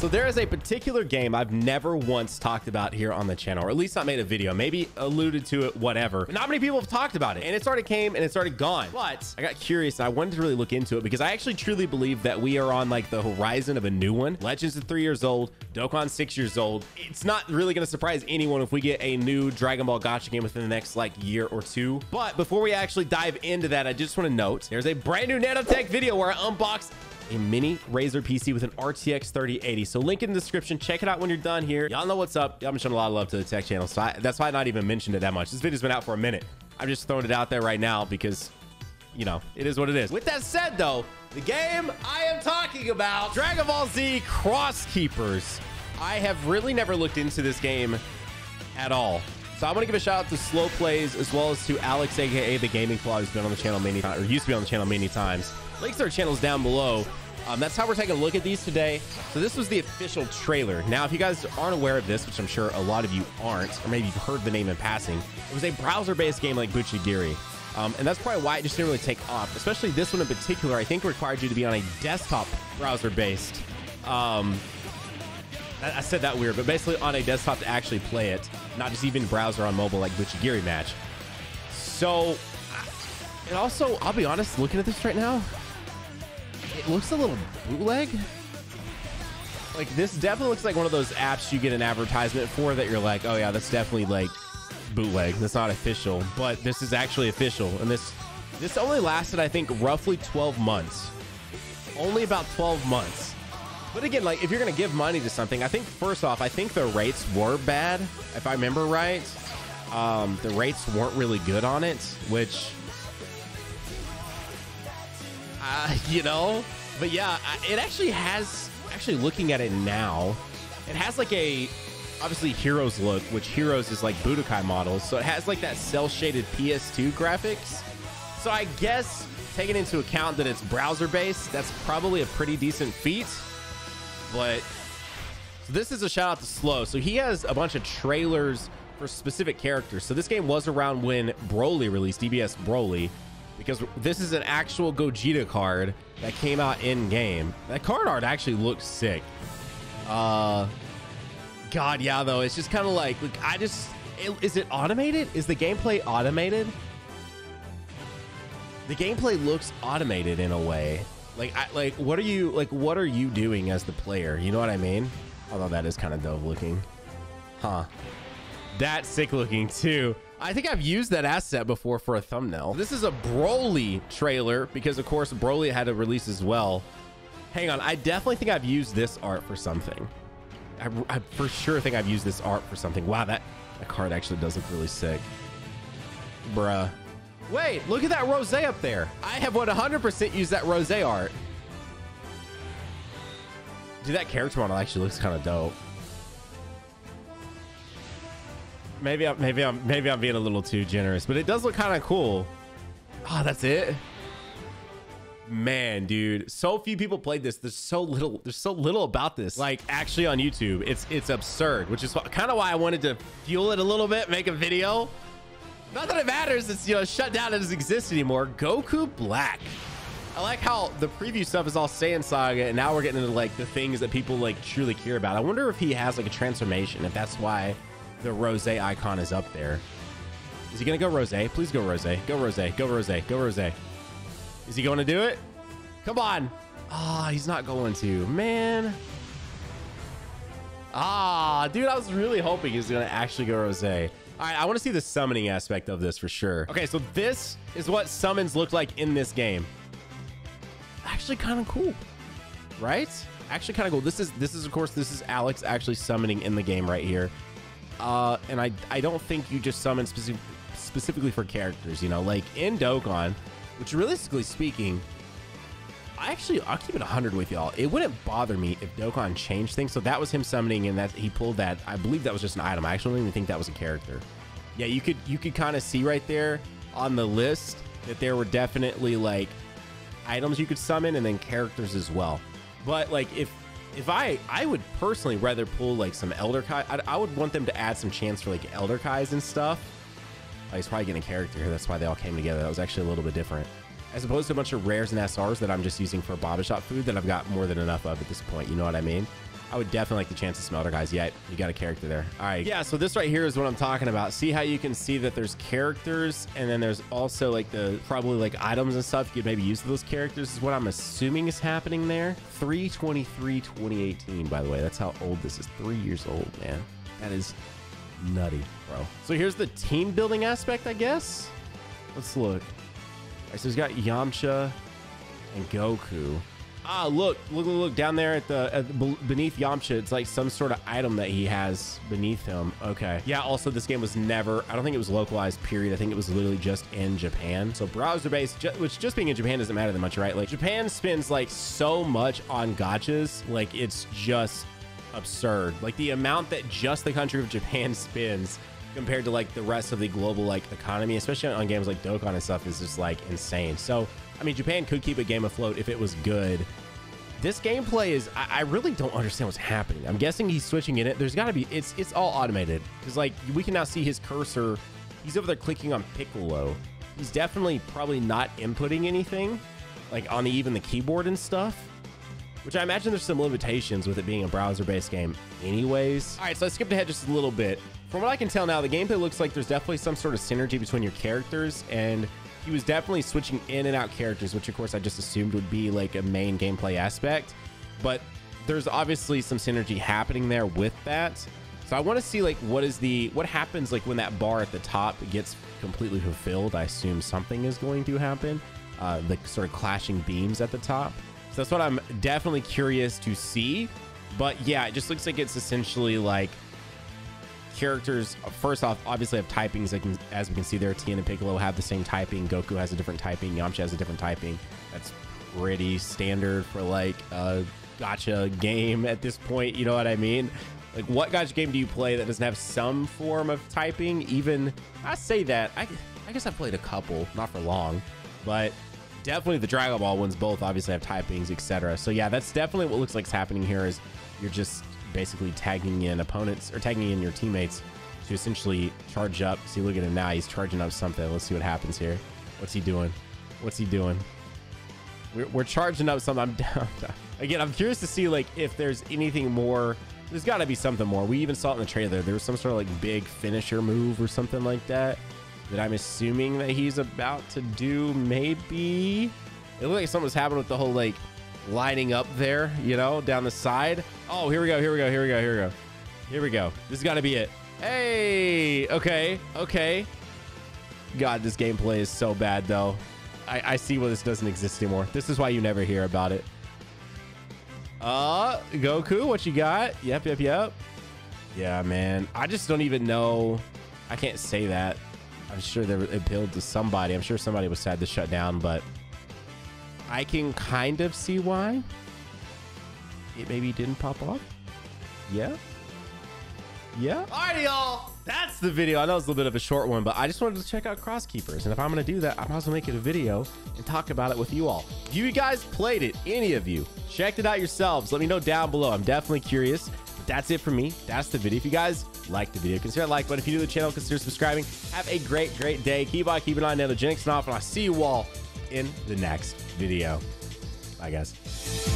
So there is a particular game I've never once talked about here on the channel, or at least not made a video, maybe alluded to it, whatever. But not many people have talked about it, and it's already came and it's already gone. But I got curious and I wanted to really look into it because I actually truly believe that we are on like the horizon of a new one. Legends is 3 years old, Dokkan's 6 years old. It's not really going to surprise anyone if we get a new Dragon Ball Gacha game within the next like year or two. But before we actually dive into that, I just want to note there's a brand new nanotech video where I unbox a mini Razer PC with an RTX 3080. So link in the description. Check it out when you're done here. Y'all know what's up. Y'all been showing a lot of love to the tech channel. So that's why I not even mentioned it that much. This video's been out for a minute. I'm just throwing it out there right now because, you know, it is what it is. With that said, though, the game I am talking about, Dragon Ball Z Cross Keepers. I have really never looked into this game at all. So I want to give a shout out to Slow Plays as well as to Alex, aka the Gaming Claw, who's been on the channel many times, or used to be on the channel many times. Links to our channels down below. That's how we're taking a look at these today. So this was the official trailer. Now, if you guys aren't aware of this, which I'm sure a lot of you aren't, or maybe you've heard the name in passing, it was a browser-based game like Buchigiri. And that's probably why it just didn't really take off, especially this one in particular. I think required you to be on a desktop browser-based. I said that weird, but basically on a desktop to actually play it, not just even browser on mobile like Buchigiri Match. So, and also, I'll be honest, looking at this right now, it looks a little bootleg. Like, this definitely looks like one of those apps you get an advertisement for that you're like, oh yeah, that's definitely like bootleg. That's not official, but this is actually official. And this only lasted, I think, roughly 12 months. Only about 12 months. But again, like, if you're going to give money to something, I think first off, I think the rates were bad. If I remember right, the rates weren't really good on it, which, you know, but yeah, it actually has, looking at it now, it has like a, obviously Heroes look, which Heroes is like Budokai models. So it has like that cell shaded PS2 graphics. So I guess taking into account that it's browser based, that's probably a pretty decent feat. But so this is a shout out to Slow. So he has a bunch of trailers for specific characters. So this game was around when Broly released, DBS Broly, because this is an actual Gogeta card that came out in game. That card art actually looks sick. God, yeah, though it's just kind of like is it automated? Is the gameplay automated? The gameplay looks automated in a way. Like what are you doing as the player? You know what I mean? Although that is kind of dope looking. Huh. That's sick looking too. I think I've used that asset before for a thumbnail. This is a Broly trailer because of course Broly had a release as well. Hang on, I definitely think I've used this art for something. I for sure think I've used this art for something. Wow, that card actually does look really sick. Bruh. Wait, look at that rose up there. I have 100% used that rose art. Dude, that character model actually looks kind of dope. Maybe I'm being a little too generous, but it does look kind of cool. Oh, that's it. Man, dude, so few people played this. There's so little about this, like actually on YouTube. It's absurd, which is kind of why I wanted to fuel it a little bit, make a video. Not that it matters, it's, you know, shut down, it doesn't exist anymore. Goku Black. I like how the preview stuff is all Saiyan Saga, and now we're getting into like the things that people like truly care about. I wonder if he has like a transformation, if that's why the rose icon is up there. Is he gonna go rose? Please go rose. Go rose. Go rose. Go rose. Is he going to do it? Come on. Ah, he's not going to, man. Ah, dude, I was really hoping he was gonna actually go rose. All right, I want to see the summoning aspect of this for sure. Okay, so this is what summons look like in this game. Actually kind of cool, right? Actually kind of cool. This is of course, this is Alex actually summoning in the game right here. And I don't think you just summon specifically for characters, you know, like in Dokkan, which realistically speaking, I'll keep it 100 with y'all. It wouldn't bother me if Dokkan changed things. So that was him summoning, and that he pulled that. I believe that was just an item. I actually don't even think that was a character. Yeah, you could kind of see right there on the list that there were definitely like items you could summon and then characters as well. But like if I would personally rather pull like some Elder Kai. I would want them to add some chance for like Elder Kais and stuff. He's probably getting a character here. That's why they all came together. That was actually a little bit different. As opposed to a bunch of rares and SRs that I'm just using for Baba Shop food that I've got more than enough of at this point. You know what I mean? I would definitely like the chance to smelter, guys. Yeah, you got a character there. All right. Yeah, so this right here is what I'm talking about. See how you can see that there's characters, and then there's also like the probably like items and stuff you could maybe use those characters is what I'm assuming is happening there. 3/23/2018, by the way. That's how old this is. 3 years old, man. That is nutty, bro. So here's the team building aspect, I guess. Let's look. All right, so he's got Yamcha and Goku. Ah, look down there at the beneath Yamcha. It's like some sort of item that he has beneath him. Okay. Yeah. Also, this game was never, I don't think it was localized, period. I think it was literally just in Japan. So browser based, which just being in Japan doesn't matter that much, right? Like Japan spends like so much on gachas. Like it's just absurd. Like the amount that just the country of Japan spends compared to like the rest of the global like economy, especially on games like Dokkan and stuff, is just like insane. So I mean, Japan could keep a game afloat if it was good. This gameplay is, I really don't understand what's happening. I'm guessing he's switching in it. There's got to be, it's all automated. Because like we can now see his cursor. He's over there clicking on Piccolo. He's definitely probably not inputting anything like on even the keyboard and stuff, which I imagine there's some limitations with it being a browser-based game anyways. All right, so I skipped ahead just a little bit. From what I can tell now, the gameplay looks like there's definitely some sort of synergy between your characters, and he was definitely switching in and out characters, which of course I just assumed would be like a main gameplay aspect, but there's obviously some synergy happening there with that. So I want to see like what happens like when that bar at the top gets completely fulfilled. I assume something is going to happen, the sort of clashing beams at the top. So that's what I'm definitely curious to see. But yeah, it just looks like it's essentially like characters first off obviously have typings. As we can see there, Tien and Piccolo have the same typing. Goku has a different typing. Yamcha has a different typing. That's pretty standard for like a gacha game at this point, you know what I mean? Like what gacha game do you play that doesn't have some form of typing? Even I say that I guess I've played a couple, not for long, but definitely the Dragon Ball ones both obviously have typings, etc. So yeah, that's definitely what looks like is happening here. Is you're just basically tagging in opponents or tagging in your teammates to essentially charge up. See, look at him now. He's charging up something. Let's see what happens here. What's he doing? What's he doing? We're charging up something. I'm down. Again, I'm curious to see like if there's anything more. There's got to be something more. We even saw it in the trailer. There was some sort of like big finisher move or something like that I'm assuming that he's about to do. Maybe it looked like something was happening with the whole like lining up there, you know, down the side. Oh, here we go. Here we go. Here we go. Here we go. Here we go. This has got to be it. Hey, okay. God, this gameplay is so bad though. I see why this doesn't exist anymore. This is why you never hear about it. Goku, what you got? Yep. Yeah, man. I just don't even know. I can't say that. I'm sure they appealed to somebody. I'm sure somebody was sad to shut down, but I can kind of see why it maybe didn't pop off. Yeah. Alrighty, y'all. That's the video. I know it's a little bit of a short one, but I just wanted to check out Cross Keepers. And if I'm going to do that, I might as well make it a video and talk about it with you all. If you guys played it, any of you, checked it out yourselves, let me know down below. I'm definitely curious. But that's it for me. That's the video. If you guys liked the video, consider a like button. If you're new to the channel, consider subscribing. Have a great day. Keep on keeping on Nanogenix and off, and I'll see you all in the next video. Bye, guys.